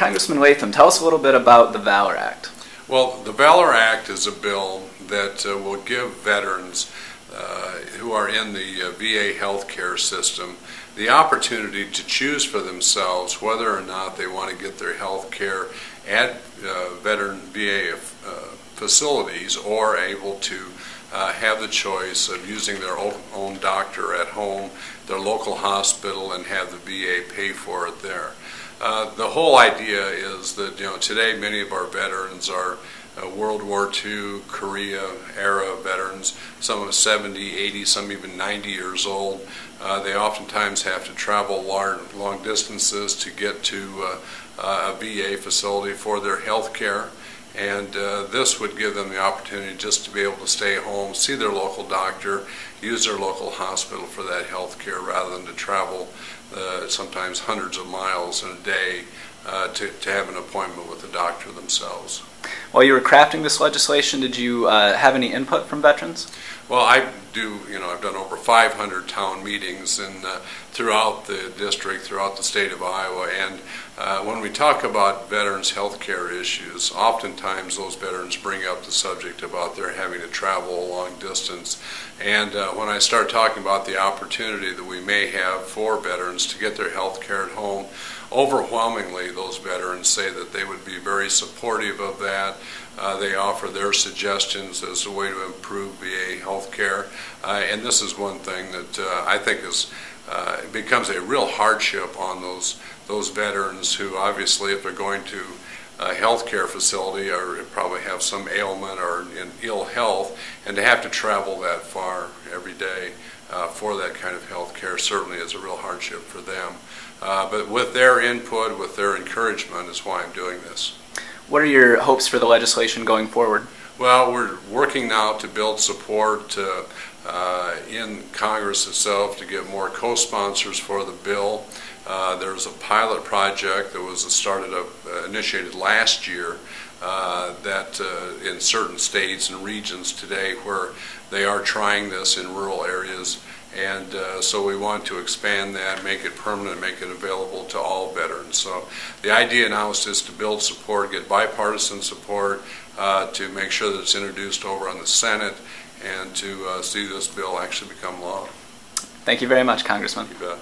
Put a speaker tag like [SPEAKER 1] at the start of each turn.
[SPEAKER 1] Congressman Latham, tell us a little bit about the Valor Act.
[SPEAKER 2] Well, the Valor Act is a bill that will give veterans who are in the VA healthcare system the opportunity to choose for themselves whether or not they want to get their health care at veteran VA facilities or able to have the choice of using their own doctor at home, their local hospital, and have the VA pay for it there. The whole idea is that today many of our veterans are World War II, Korea era veterans, some of them 70, 80, some even 90 years old. They oftentimes have to travel long distances to get to a VA facility for their health care. And this would give them the opportunity just to be able to stay home, see their local doctor, use their local hospital for that health care rather than to travel sometimes hundreds of miles in a day to have an appointment with the doctor themselves.
[SPEAKER 1] While you were crafting this legislation, did you have any input from veterans?
[SPEAKER 2] Well, I do, I've done over 500 town meetings throughout the district, throughout the state of Iowa, and when we talk about veterans' health care issues, oftentimes those veterans bring up the subject about their having to travel a long distance. And when I start talking about the opportunity that we may have for veterans to get their health care at home, overwhelmingly those veterans say that they would be very supportive of that. They offer their suggestions as a way to improve VA health care. And this is one thing that I think becomes a real hardship on those veterans who obviously, if they're going to a health care facility or probably have some ailment or in ill health, and to have to travel that far every day for that kind of health care certainly is a real hardship for them. But with their input, with their encouragement is why I'm doing this.
[SPEAKER 1] What are your hopes for the legislation going forward?
[SPEAKER 2] Well, we're working now to build support in Congress itself to get more co-sponsors for the bill. There's a pilot project that was initiated last year that in certain states and regions today where they are trying this in rural areas. And so we want to expand that, make it permanent, make it available to all veterans. So the idea now is just to build support, get bipartisan support, to make sure that it's introduced over on the Senate, and to see this bill actually become law.
[SPEAKER 1] Thank you very much, Congressman.
[SPEAKER 2] You bet.